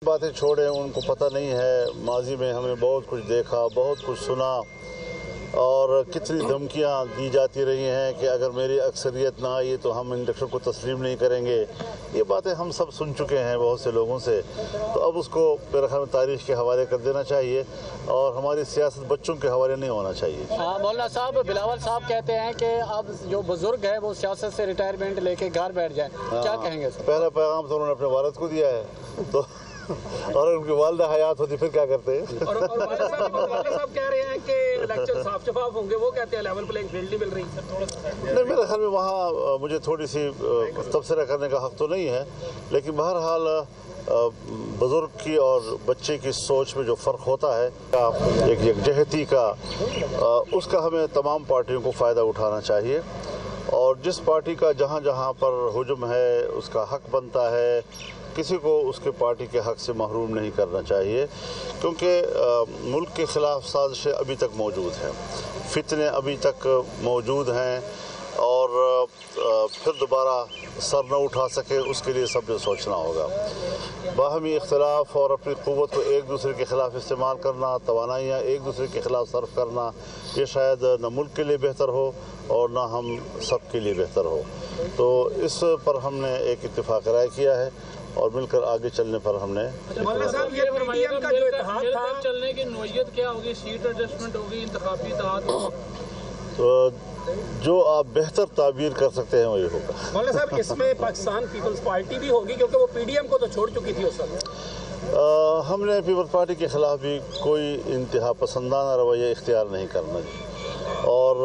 باتیں چھوڑیں، ان کو پتہ نہیں ہے ماضی میں ہم نے بہت کچھ دیکھا، بہت کچھ سنا، اور کتنی دھمکیاں دی جاتی رہی ہیں کہ اگر میری اکثریت نہ آئی تو ہم الیکشن کو تسلیم نہیں کریں گے۔ یہ باتیں ہم سب سن چکے ہیں بہت سے لوگوں سے، تو اب اس کو میرے خیال میں تاریخ کے حوالے کر دینا چاہیے، اور ہماری سیاست بچوں کے حوالے نہیں ہونا چاہیے۔ مولانا صاحب، بلاول صاحب کہتے ہیں کہ اب جو بزرگ ہے وہ سیاست سے ریٹائرمنٹ لے کے گھر بیٹھ جائیں، کیا کہیں گے؟ پہلا پیغام تو انہوں نے اپنے والد کو دیا ہے، تو اور ان کی والدہ حیات ہوتی پھر کیا کرتے ہیں؟ اور والد صاحب کہہ رہے ہیں کہ الیکشن صاف شفاف ہوں گے، وہ کہتے ہیں لیول پلینگ فیلڈ نہیں مل رہی۔ نہیں، میرے خیال میں وہاں مجھے تھوڑی سی تبصرہ کرنے کا حق تو نہیں ہے، لیکن بہرحال بزرگ کی اور بچے کی سوچ میں جو فرق ہوتا ہے، ایک یکجہتی کا، اس کا ہمیں تمام پارٹیوں کو فائدہ اٹھانا چاہیے، اور جس پارٹی کا جہاں جہاں پر ہجوم ہے اس کا حق بنتا ہے، کسی کو اس کے پارٹی کے حق سے محروم نہیں کرنا چاہیے، کیونکہ ملک کے خلاف سازشیں ابھی تک موجود ہیں، فتنے ابھی تک موجود ہیں، اور پھر دوبارہ سر نہ اٹھا سکے اس کے لیے سب نے سوچنا ہوگا۔ باہمی اختلاف اور اپنی قوت کو ایک دوسرے کے خلاف استعمال کرنا، توانائیاں ایک دوسرے کے خلاف صرف کرنا، یہ شاید نہ ملک کے لیے بہتر ہو اور نہ ہم سب کے لیے بہتر ہو۔ تو اس پر ہم نے ایک اتفاق رائے کیا ہے، اور مل کر آگے چلنے پر ہم نے مولانا صاحب یہ پی ٹی ایم کا جو اتحاد تھا، چلنے کی نوعیت کیا ہوگی؟ سیٹ ایڈجسٹمنٹ ہوگی، انتخابی اتحاد ہوگا؟ تو جو آپ بہتر تعبیر کر سکتے ہیں وہی ہوگا۔ مولانا صاحب اس میں پاکستان پیپلز پارٹی بھی ہوگی، کیونکہ وہ پی ڈی ایم کو تو چھوڑ چکی تھی اس وقت۔ ہم نے پیپلز پارٹی کے خلاف بھی کوئی انتہا پسندانہ رویہ اختیار نہیں کرنا، اور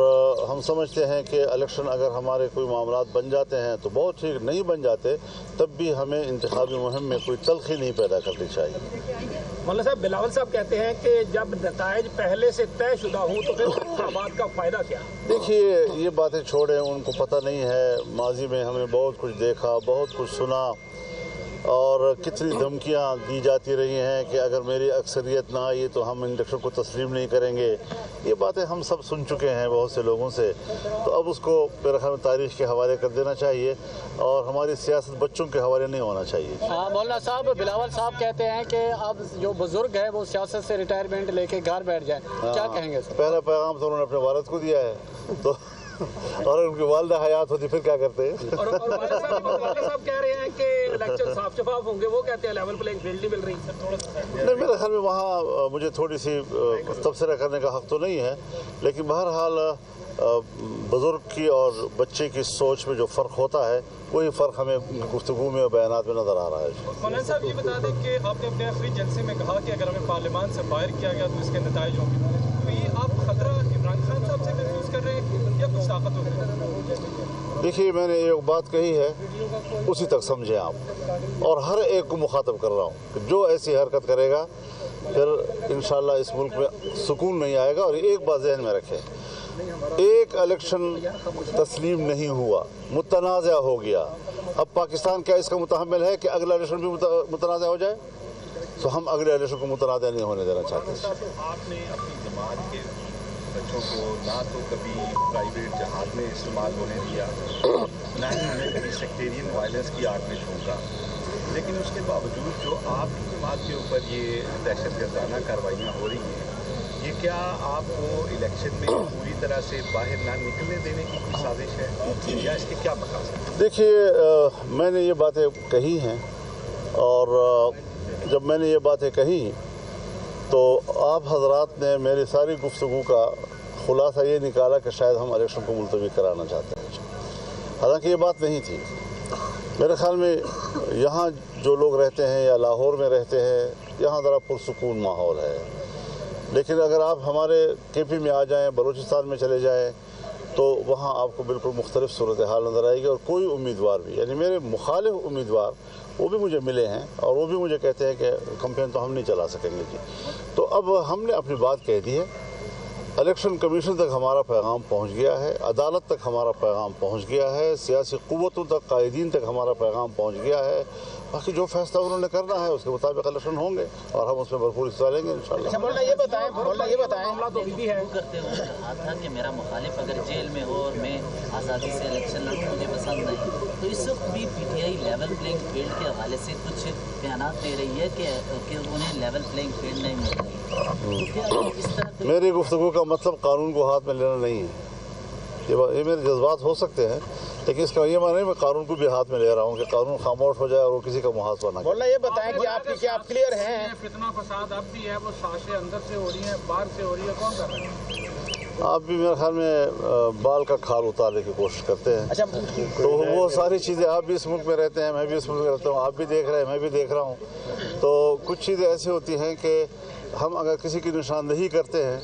ہم سمجھتے ہیں کہ الیکشن اگر ہمارے کوئی معاملات بن جاتے ہیں تو بہت ٹھیک، نہیں بن جاتے تب بھی ہمیں انتخابی مہم میں کوئی تلخی نہیں پیدا کرنی چاہیے۔ مولانا صاحب، بلاول صاحب کہتے ہیں کہ جب نتائج پہلے سے طے شدہ ہوں تو پھر انتخابات کا فائدہ کیا؟ دیکھیے، یہ باتیں چھوڑیں، ان کو پتہ نہیں ہے ماضی میں ہم نے بہت کچھ دیکھا، بہت کچھ سنا، اور کتنی دھمکیاں دی جاتی رہی ہیں کہ اگر میری اکثریت نہ آئی تو ہم الیکشن کو تسلیم نہیں کریں گے۔ یہ باتیں ہم سب سن چکے ہیں بہت سے لوگوں سے، تو اب اس کو میرے خیال میں تاریخ کے حوالے کر دینا چاہیے، اور ہماری سیاست بچوں کے حوالے نہیں ہونا چاہیے۔ مولانا صاحب، بلاول صاحب کہتے ہیں کہ اب جو بزرگ ہے وہ سیاست سے ریٹائرمنٹ لے کے گھر بیٹھ جائیں، کیا کہیں گے؟ پہلا پیغام تو انہوں نے اپنے والد کو دیا ہے، تو اور ان کی والدہ حیات ہوتی پھر کیا کرتے ہیں؟ اور والد صاحب کہہ رہے ہیں کہ الیکشن صاف شفاف ہوں گے، وہ کہتے ہیں لیول پلینگ فیلڈ نہیں مل رہی۔ نہیں، میرے خیال میں وہاں مجھے تھوڑی سی تبصرہ کرنے کا حق تو نہیں ہے، لیکن بہرحال بزرگ کی اور بچے کی سوچ میں جو فرق ہوتا ہے وہی فرق ہمیں گفتگو میں اور بیانات میں نظر آ رہا ہے۔ مولانا صاحب یہ بتا دیں کہ آپ نے اپنے آخری جلسے میں کہا کہ اگر ہمیں پارلیمان سے باہر کیا گیا تو اس کے نتائج ہوں گے، تو یہ آپ خطرہ عمران خان صاحب سے محسوس کر رہے ہیں یا کچھ طاقت ہو گئی؟ دیکھیے، میں نے ایک بات کہی ہے، اسی تک سمجھیں آپ، اور ہر ایک کو مخاطب کر رہا ہوں کہ جو ایسی حرکت کرے گا پھر انشاءاللہ اس ملک میں سکون نہیں آئے گا۔ اور ایک بات ذہن میں رکھیں، ایک الیکشن تسلیم نہیں ہوا، متنازع ہو گیا، اب پاکستان کیا اس کا متحمل ہے کہ اگلا الیکشن بھی متنازع ہو جائے؟ تو ہم اگلے الیکشن کو متنازع نہیں ہونے دینا چاہتے۔ آپ نے اپنی جماعت کے بچوں کو نہ تو کبھی پرائیویٹ جہاد میں استعمال ہونے دیا، نہ ہی انہیں کبھی سیکٹیرین وائلنس کی آگ میں جھونکا، لیکن اس کے باوجود جو آپ کی جماعت کے اوپر یہ دہشت گردانہ کارروائیاں ہو رہی ہیں، یہ کیا آپ کو الیکشن میں پوری طرح سے باہر نہ نکلنے دینے کی کوئی سازش ہے یا اس کے کیا مقاصد؟ دیکھیے، میں نے یہ باتیں کہی ہیں، اور جب میں نے یہ باتیں کہی تو آپ حضرات نے میری ساری گفتگو کا خلاصہ یہ نکالا کہ شاید ہم الیکشن کو ملتوی کرانا چاہتے ہیں، حالانکہ یہ بات نہیں تھی۔ میرے خیال میں یہاں جو لوگ رہتے ہیں یا لاہور میں رہتے ہیں، یہاں ذرا پرسکون ماحول ہے، لیکن اگر آپ ہمارے کے پی میں آ جائیں، بلوچستان میں چلے جائیں، تو وہاں آپ کو بالکل مختلف صورتحال نظر آئے گی، اور کوئی امیدوار بھی، یعنی میرے مخالف امیدوار وہ بھی مجھے ملے ہیں اور وہ بھی مجھے کہتے ہیں کہ کمپین تو ہم نہیں چلا سکیں گے جی۔ تو اب ہم نے اپنی بات کہہ دی ہے، الیکشن کمیشن تک ہمارا پیغام پہنچ گیا ہے، عدالت تک ہمارا پیغام پہنچ گیا ہے، سیاسی قوتوں تک، قائدین تک ہمارا پیغام پہنچ گیا ہے، باقی جو فیصلہ انہوں نے کرنا ہے اس کے مطابق الیکشن ہوں گے اور ہم اس میں بھرپور حصہ لیں گے انشاءاللہ۔ مولانا یہ بتائیں معاملہ تو بھی ہے کرتے ہوئے کہا تھا کہ میرا مخالف اگر جیل میں ہو اور میں آزادی سے الیکشن لڑوں مجھے پسند نہیں، تو اس وقت بھی P T I level playing field کے حوالے سے کچھ بیانات دے رہی ہے کہ انہیں لیول پلینگ فیلڈ نہیں مل رہی، تو کیا اس طرح میری گفتگو کا مطلب قانون کو ہاتھ میں لینا نہیں ہے، یہ میرے جذبات ہو سکتے ہیں لیکن اس کا یہ معنی نہیں میں قانون کو بھی ہاتھ میں لے رہا ہوں کہ قانون خاموش ہو جائے اور وہ کسی کا محاسبہ نہ کرے۔ مولانا یہ بتائیں کہ آپ کلیئر ہیں؟ فتنہ فساد اب بھی ہے، وہ سازشیں اندر سے ہو رہی ہیں، باہر سے ہو رہی ہے، کون کر رہا ہے؟ آپ بھی میرے خیال میں بال کا کھال اتارنے کی کوشش کرتے ہیں، تو وہ ساری چیزیں آپ بھی اس ملک میں رہتے ہیں، میں بھی اس ملک میں رہتا ہوں، آپ بھی دیکھ رہے ہیں، میں بھی دیکھ رہا ہوں، تو کچھ چیزیں ایسی ہوتی ہیں کہ ہم اگر کسی کی نشاندہی کرتے ہیں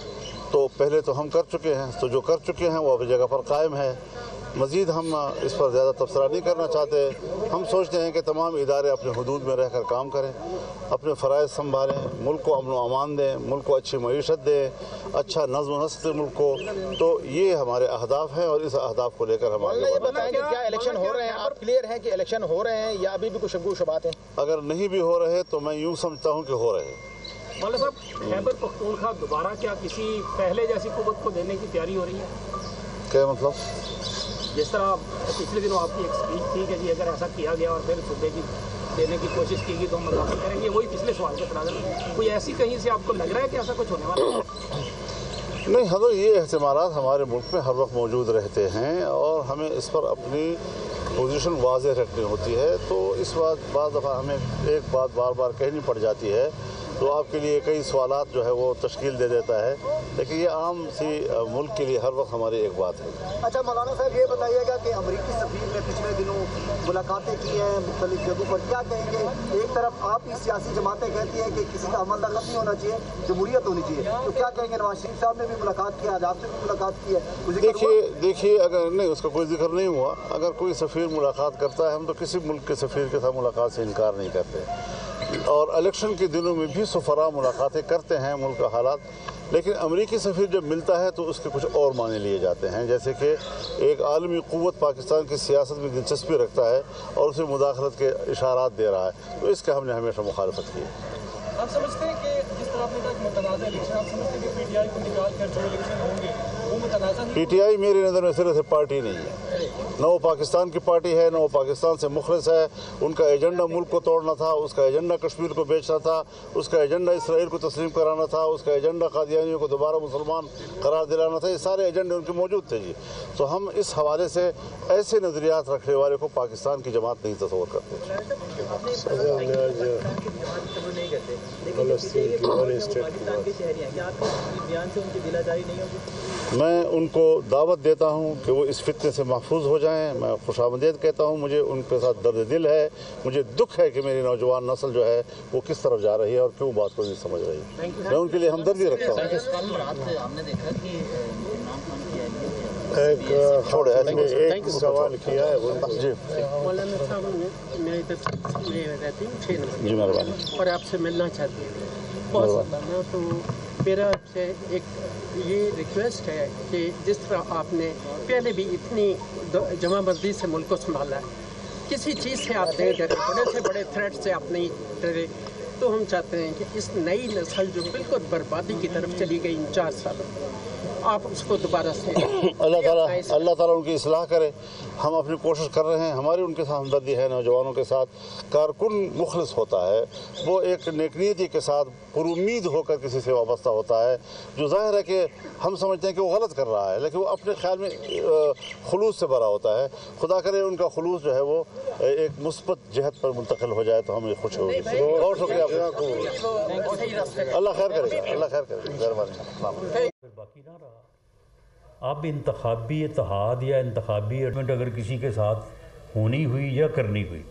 تو پہلے تو ہم کر چکے ہیں، تو جو کر چکے ہیں وہ اپنی جگہ پر قائم ہے، مزید ہم اس پر زیادہ تبصرہ نہیں کرنا چاہتے۔ ہم سوچتے ہیں کہ تمام ادارے اپنے حدود میں رہ کر کام کریں، اپنے فرائض سنبھالیں، ملک کو امن و امان دیں، ملک کو اچھی معیشت دیں، اچھا نظم و نسق ملک کو، تو یہ ہمارے اہداف ہیں اور اس اہداف کو لے کر ہم آگے یہ بڑھیں۔ بتائیں کہ کیا الیکشن ہو رہے ہیں؟ آپ کلیئر ہیں کہ الیکشن ہو رہے ہیں یا ابھی بھی کچھ شبہ و شبہات ہیں؟ اگر نہیں بھی ہو رہے تو میں یوں سمجھتا ہوں کہ ہو رہے ہیں۔ مولانا صاحب، خیبر پختونخوا دوبارہ کیا کسی پہلے جیسی قوت کو دینے کی تیاری ہو رہی ہے؟ کیا مطلب؟ جس طرح پچھلے دنوں آپ کی ایک اسپیچ تھی کہ جی اگر ایسا کیا گیا اور پھر صوبے کی دینے کی کوشش کی گئی تو ہم مداخلت کریں گے، وہی پچھلے سوال کے تناظر میں کوئی ایسی کہیں سے آپ کو لگ رہا ہے کہ ایسا کچھ ہونے والا ہے؟ نہیں، حضرت یہ احتمالات ہمارے ملک میں ہر وقت موجود رہتے ہیں اور ہمیں اس پر اپنی پوزیشن واضح رکھنی ہوتی ہے، تو اس بات بعض دفعہ ہمیں ایک بات بار بار کہنی پڑ جاتی ہے تو آپ کے لیے کئی سوالات جو ہے وہ تشکیل دے دیتا ہے، لیکن یہ عام سی ملک کے لیے ہر وقت ہماری ایک بات ہے۔ اچھا مولانا صاحب، یہ بتائیے گا کہ امریکی سفیر نے پچھلے دنوں ملاقاتیں کی ہیں مختلف جگہوں پر، کیا کہیں گے؟ ایک طرف آپ کی سیاسی جماعتیں کہتی ہیں کہ کسی کا عمل دخل نہیں ہونا چاہیے، جمہوریت ہونی چاہیے، تو کیا کہیں گے؟ نواز شریف صاحب نے بھی ملاقات کی، آج آپ سے بھی ملاقات کی ہے۔ دیکھیے اگر نہیں، اس کا کوئی ذکر نہیں ہوا، اگر کوئی سفیر ملاقات کرتا ہے ہم تو کسی ملک کے سفیر کے ساتھ ملاقات سے انکار نہیں کرتے، اور الیکشن کے دنوں میں بھی سفراء ملاقاتیں کرتے ہیں ملک کا حالات، لیکن امریکی سفیر جب ملتا ہے تو اس کے کچھ اور معنی لیے جاتے ہیں، جیسے کہ ایک عالمی قوت پاکستان کی سیاست میں دلچسپی رکھتا ہے اور اسے مداخلت کے اشارات دے رہا ہے، تو اس کا ہم نے ہمیشہ مخالفت کی ہے۔ آپ سمجھتے ہیں کہ جس طرح آپ نے کہا کہ متنازع الیکشن، آپ سمجھتے ہیں کہ پی ٹی آئی کو نکال کر جو الیکشن ہوں گے وہ متنازع نہیں؟ پی ٹی آئی میری نظر میں صرف پارٹی نہیں ہے، نہ وہ پاکستان کی پارٹی ہے، نہ وہ پاکستان سے مخلص ہے، ان کا ایجنڈا ملک کو توڑنا تھا، اس کا ایجنڈا کشمیر کو بیچنا تھا، اس کا ایجنڈا اسرائیل کو تسلیم کرانا تھا، اس کا ایجنڈا قادیانیوں کو دوبارہ مسلمان قرار دلانا تھا، یہ سارے ایجنڈے ان کے موجود تھے جی۔ تو ہم اس حوالے سے ایسے نظریات رکھنے والے کو پاکستان کی جماعت نہیں تصور کرتے۔ میں ان کو دعوت دیتا ہوں کہ وہ اس فتنے سے محفوظ ہو جائیں، میں خوش آمدید کہتا ہوں، مجھے ان کے ساتھ درد دل ہے، مجھے دکھ ہے کہ میری نوجوان نسل جو ہے وہ کس طرف جا رہی ہے اور کیوں بات کو نہیں سمجھ رہی ہے، میں ان کے لیے ہمدردی رکھتا ہوں۔ ہم نے دیکھا کہ عمران خان کی ایک سوال کیا ہے جی مولانا صاحب، میں ادھر میں رہتی ہوں 6 نمبر جی، مہربانی، اور آپ سے ملنا چاہتی ہوں بہت زیادہ نا، تو میرا آپ سے ایک یہ ریکویسٹ ہے کہ جس طرح آپ نے پہلے بھی اتنی جمع بندی سے ملک کو سنبھالا ہے، کسی چیز سے آپ نہیں ڈرے، بڑے سے بڑے تھریٹ سے آپ نہیں ڈرے، تو ہم چاہتے ہیں کہ اس نئی نسل جو بالکل بربادی کی طرف چلی گئی ان 4 سالوں، آپ اس کو دوبارہ سے اللہ تعالیٰ ان کی اصلاح کرے۔ ہم اپنی کوشش کر رہے ہیں، ہماری ان کے ساتھ ہمدردی ہے، نوجوانوں کے ساتھ۔ کارکن مخلص ہوتا ہے، وہ ایک نیکنیتی کے ساتھ پر امید ہو کر کسی سے وابستہ ہوتا ہے، جو ظاہر ہے کہ ہم سمجھتے ہیں کہ وہ غلط کر رہا ہے، لیکن وہ اپنے خیال میں خلوص سے بھرا ہوتا ہے۔ خدا کرے ان کا خلوص جو ہے وہ ایک مثبت جہت پر منتقل ہو جائے تو ہمیں خوشی ہوگی۔ بہت شکریہ آپ کا، اللہ خیر کرے، اللہ خیر کرے، مہربانی۔ باقی نہ رہا اب انتخابی اتحاد یا انتخابی اگر کسی کے ساتھ ہونی ہوئی یا کرنی ہوئی